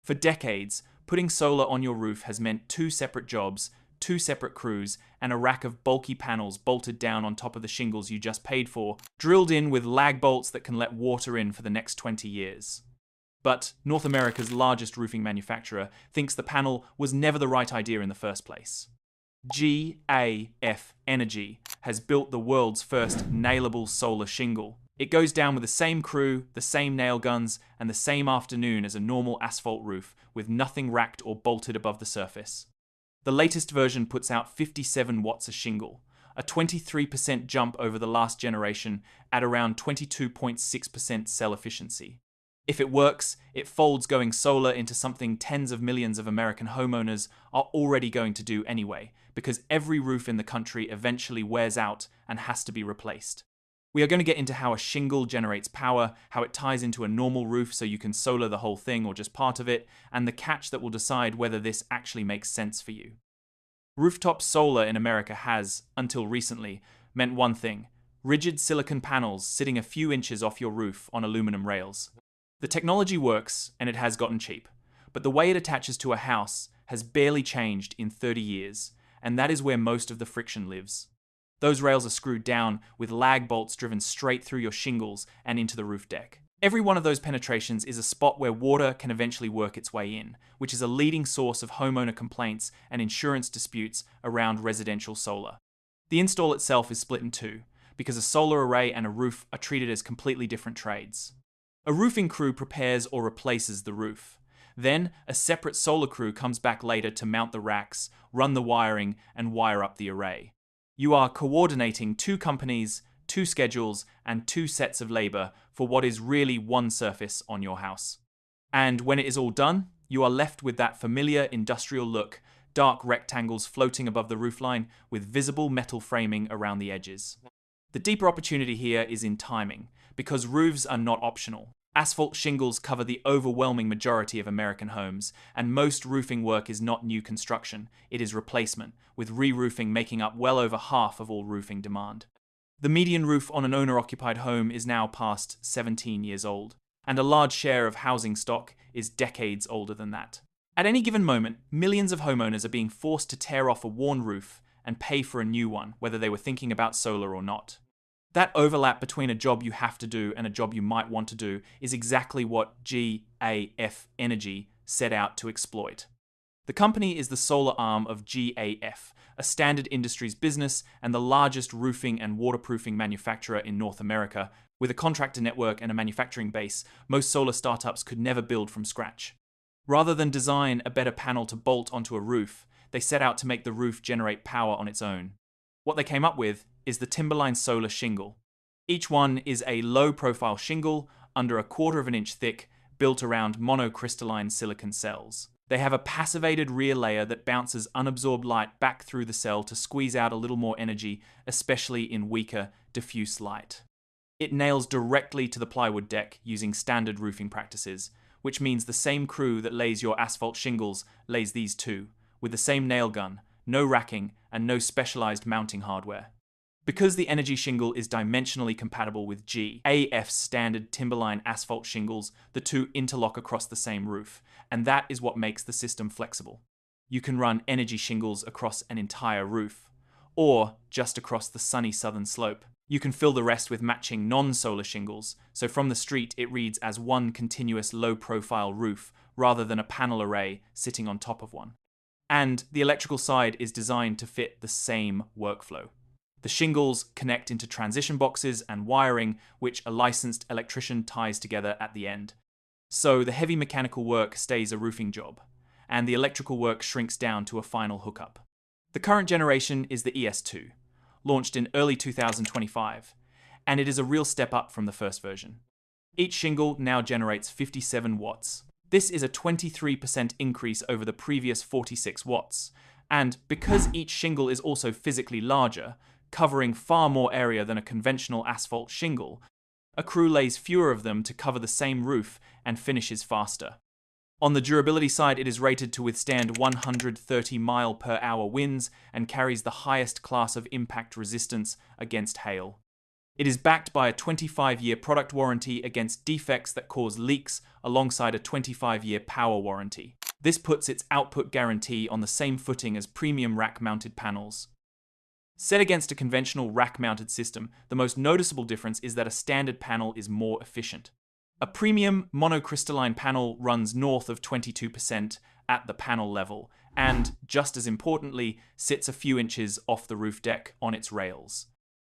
For decades, putting solar on your roof has meant 2 separate jobs, 2 separate crews, and a rack of bulky panels bolted down on top of the shingles you just paid for, drilled in with lag bolts that can let water in for the next 20 years. But North America's largest roofing manufacturer thinks the panel was never the right idea in the first place. G.A.F Energy has built the world's first nailable solar shingle. It goes down with the same crew, the same nail guns, and the same afternoon as a normal asphalt roof, with nothing racked or bolted above the surface. The latest version puts out 57 watts a shingle, a 23% jump over the last generation at around 22.6% cell efficiency. If it works, it folds going solar into something tens of millions of American homeowners are already going to do anyway, because every roof in the country eventually wears out and has to be replaced. We are going to get into how a shingle generates power, how it ties into a normal roof so you can solar the whole thing or just part of it, and the catch that will decide whether this actually makes sense for you. Rooftop solar in America has, until recently, meant one thing: rigid silicon panels sitting a few inches off your roof on aluminum rails. The technology works, and it has gotten cheap, but the way it attaches to a house has barely changed in 30 years, and that is where most of the friction lives. Those rails are screwed down with lag bolts driven straight through your shingles and into the roof deck. Every one of those penetrations is a spot where water can eventually work its way in, which is a leading source of homeowner complaints and insurance disputes around residential solar. The install itself is split in two, because a solar array and a roof are treated as completely different trades. A roofing crew prepares or replaces the roof. Then, a separate solar crew comes back later to mount the racks, run the wiring, and wire up the array. You are coordinating 2 companies, 2 schedules, and 2 sets of labor for what is really one surface on your house. And when it is all done, you are left with that familiar industrial look, dark rectangles floating above the roofline with visible metal framing around the edges. The deeper opportunity here is in timing, because roofs are not optional. Asphalt shingles cover the overwhelming majority of American homes, and most roofing work is not new construction, it is replacement, with re-roofing making up well over half of all roofing demand. The median roof on an owner-occupied home is now past 17 years old, and a large share of housing stock is decades older than that. At any given moment, millions of homeowners are being forced to tear off a worn roof and pay for a new one, whether they were thinking about solar or not. That overlap between a job you have to do and a job you might want to do is exactly what G.A.F Energy set out to exploit. The company is the solar arm of G.A.F, a standard industries business and the largest roofing and waterproofing manufacturer in North America. With a contractor network and a manufacturing base, most solar startups could never build from scratch. Rather than design a better panel to bolt onto a roof, they set out to make the roof generate power on its own. What they came up with is the Timberline Solar shingle. Each one is a low-profile shingle under 1/4 inch thick, built around monocrystalline silicon cells. They have a passivated rear layer that bounces unabsorbed light back through the cell to squeeze out a little more energy, especially in weaker, diffuse light. It nails directly to the plywood deck using standard roofing practices, which means the same crew that lays your asphalt shingles lays these too, with the same nail gun, no racking, and no specialized mounting hardware. Because the Energy shingle is dimensionally compatible with G.A.F's standard Timberline asphalt shingles, the two interlock across the same roof, and that is what makes the system flexible. You can run Energy shingles across an entire roof, or just across the sunny southern slope. You can fill the rest with matching non-solar shingles, so from the street it reads as one continuous low-profile roof rather than a panel array sitting on top of one. And the electrical side is designed to fit the same workflow. The shingles connect into transition boxes and wiring, which a licensed electrician ties together at the end. So the heavy mechanical work stays a roofing job, and the electrical work shrinks down to a final hookup. The current generation is the ES2, launched in early 2025, and it is a real step up from the first version. Each shingle now generates 57 watts. This is a 23% increase over the previous 46 watts, and because each shingle is also physically larger, covering far more area than a conventional asphalt shingle, a crew lays fewer of them to cover the same roof and finishes faster. On the durability side, it is rated to withstand 130 mile/hour winds and carries the highest class of impact resistance against hail. It is backed by a 25-year product warranty against defects that cause leaks alongside a 25-year power warranty. This puts its output guarantee on the same footing as premium rack-mounted panels. Set against a conventional rack-mounted system, the most noticeable difference is that a standard panel is more efficient. A premium monocrystalline panel runs north of 22% at the panel level, and, just as importantly, sits a few inches off the roof deck on its rails.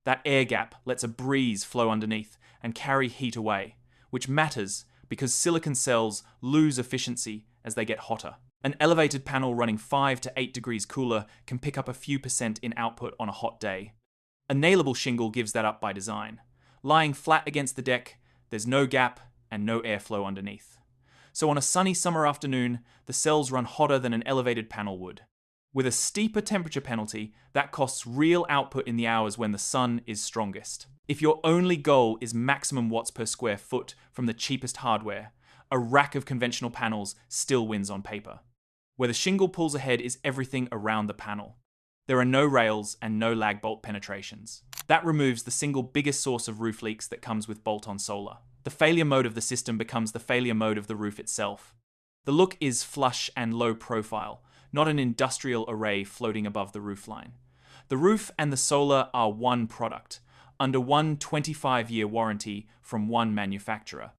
That air gap lets a breeze flow underneath and carry heat away, which matters because silicon cells lose efficiency as they get hotter. An elevated panel running 5 to 8 degrees cooler can pick up a few percent in output on a hot day. A nailable shingle gives that up by design. Lying flat against the deck, there's no gap and no airflow underneath. So on a sunny summer afternoon, the cells run hotter than an elevated panel would. With a steeper temperature penalty, that costs real output in the hours when the sun is strongest. If your only goal is maximum watts per square foot from the cheapest hardware, a rack of conventional panels still wins on paper. Where the shingle pulls ahead is everything around the panel. There are no rails and no lag bolt penetrations. That removes the single biggest source of roof leaks that comes with bolt-on solar. The failure mode of the system becomes the failure mode of the roof itself. The look is flush and low profile, not an industrial array floating above the roofline. The roof and the solar are one product, under one 25-year warranty from one manufacturer.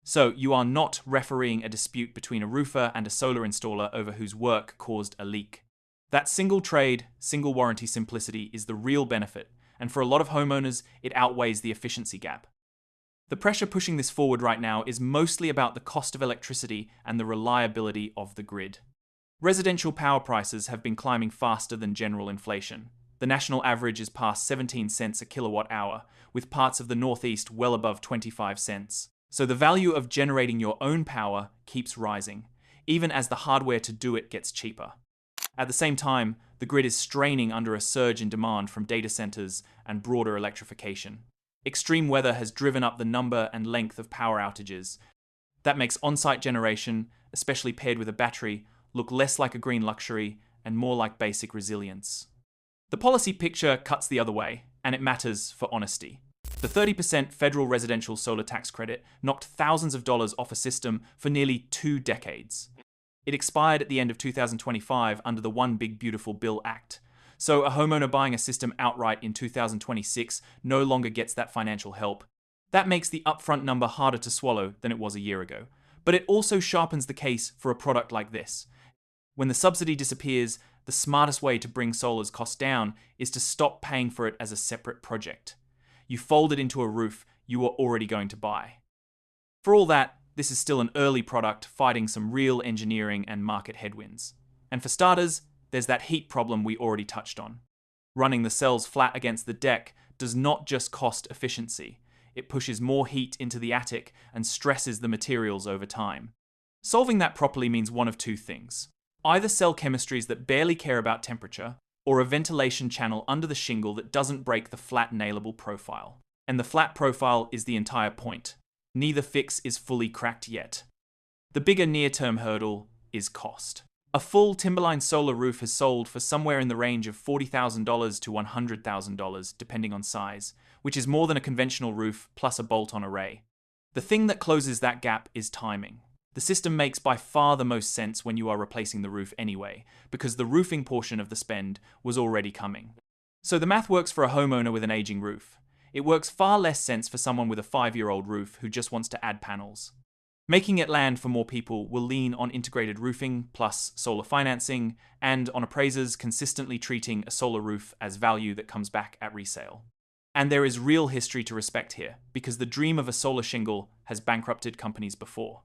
So you are not refereeing a dispute between a roofer and a solar installer over whose work caused a leak. That single trade, single warranty simplicity is the real benefit, and for a lot of homeowners, it outweighs the efficiency gap. The pressure pushing this forward right now is mostly about the cost of electricity and the reliability of the grid. Residential power prices have been climbing faster than general inflation. The national average is past 17 cents a kilowatt hour, with parts of the Northeast well above 25 cents. So the value of generating your own power keeps rising, even as the hardware to do it gets cheaper. At the same time, the grid is straining under a surge in demand from data centers and broader electrification. Extreme weather has driven up the number and length of power outages. That makes on-site generation, especially paired with a battery, look less like a green luxury and more like basic resilience. The policy picture cuts the other way, and it matters for honesty. The 30% federal residential solar tax credit knocked thousands of dollars off a system for nearly 2 decades. It expired at the end of 2025 under the One Big Beautiful Bill Act. So a homeowner buying a system outright in 2026 no longer gets that financial help. That makes the upfront number harder to swallow than it was a year ago. But it also sharpens the case for a product like this. When the subsidy disappears, the smartest way to bring solar's costs down is to stop paying for it as a separate project. You fold it into a roof you were already going to buy. For all that, this is still an early product fighting some real engineering and market headwinds. And for starters, there's that heat problem we already touched on. Running the cells flat against the deck does not just cost efficiency, it pushes more heat into the attic and stresses the materials over time. Solving that properly means one of two things. Either cell chemistries that barely care about temperature, or a ventilation channel under the shingle that doesn't break the flat nailable profile. And the flat profile is the entire point. Neither fix is fully cracked yet. The bigger near-term hurdle is cost. A full Timberline Solar roof has sold for somewhere in the range of $40,000 to $100,000, depending on size, which is more than a conventional roof plus a bolt-on array. The thing that closes that gap is timing. The system makes by far the most sense when you are replacing the roof anyway, because the roofing portion of the spend was already coming. So the math works for a homeowner with an aging roof. It works far less sense for someone with a 5-year-old roof who just wants to add panels. Making it land for more people will lean on integrated roofing plus solar financing, and on appraisers consistently treating a solar roof as value that comes back at resale. And there is real history to respect here, because the dream of a solar shingle has bankrupted companies before.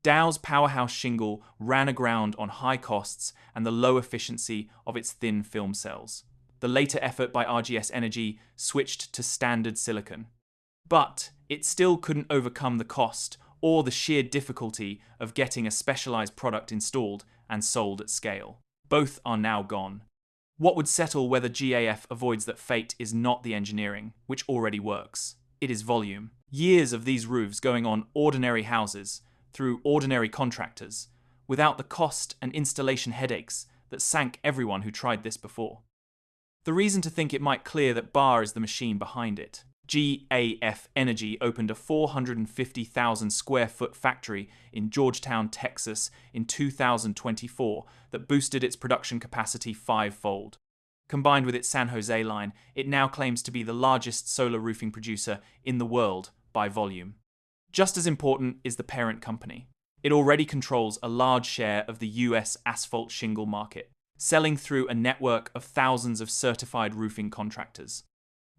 Dow's powerhouse shingle ran aground on high costs and the low efficiency of its thin film cells. The later effort by G.A.F Energy switched to standard silicon. But it still couldn't overcome the cost or the sheer difficulty of getting a specialized product installed and sold at scale. Both are now gone. What would settle whether G.A.F avoids that fate is not the engineering, which already works. It is volume. Years of these roofs going on ordinary houses, through ordinary contractors, without the cost and installation headaches that sank everyone who tried this before. The reason to think it might clear that Bar is the machine behind it. G.A.F Energy opened a 450,000 square foot factory in Georgetown, Texas in 2024 that boosted its production capacity fivefold. Combined with its San Jose line, it now claims to be the largest solar roofing producer in the world by volume. Just as important is the parent company. It already controls a large share of the US asphalt shingle market, selling through a network of thousands of certified roofing contractors.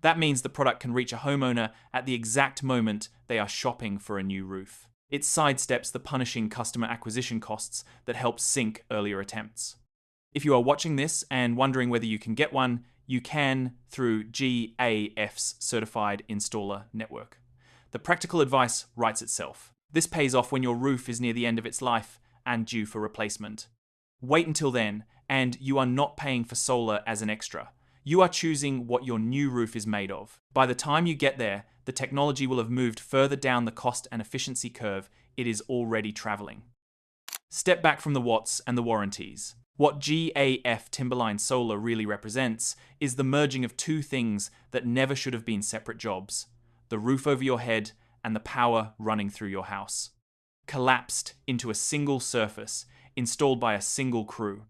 That means the product can reach a homeowner at the exact moment they are shopping for a new roof. It sidesteps the punishing customer acquisition costs that help sink earlier attempts. If you are watching this and wondering whether you can get one, you can through G.A.F's certified installer network. The practical advice writes itself. This pays off when your roof is near the end of its life and due for replacement. Wait until then, and you are not paying for solar as an extra. You are choosing what your new roof is made of. By the time you get there, the technology will have moved further down the cost and efficiency curve it is already traveling. Step back from the watts and the warranties. What G.A.F Timberline Solar really represents is the merging of two things that never should have been separate jobs: the roof over your head and the power running through your house. Collapsed into a single surface, installed by a single crew.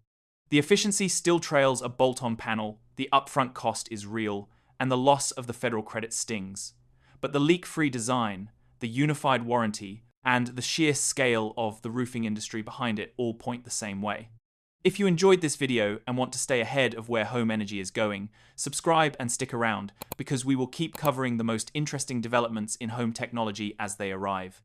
The efficiency still trails a bolt-on panel, the upfront cost is real, and the loss of the federal credit stings. But the leak-free design, the unified warranty, and the sheer scale of the roofing industry behind it all point the same way. If you enjoyed this video and want to stay ahead of where home energy is going, subscribe and stick around, because we will keep covering the most interesting developments in home technology as they arrive.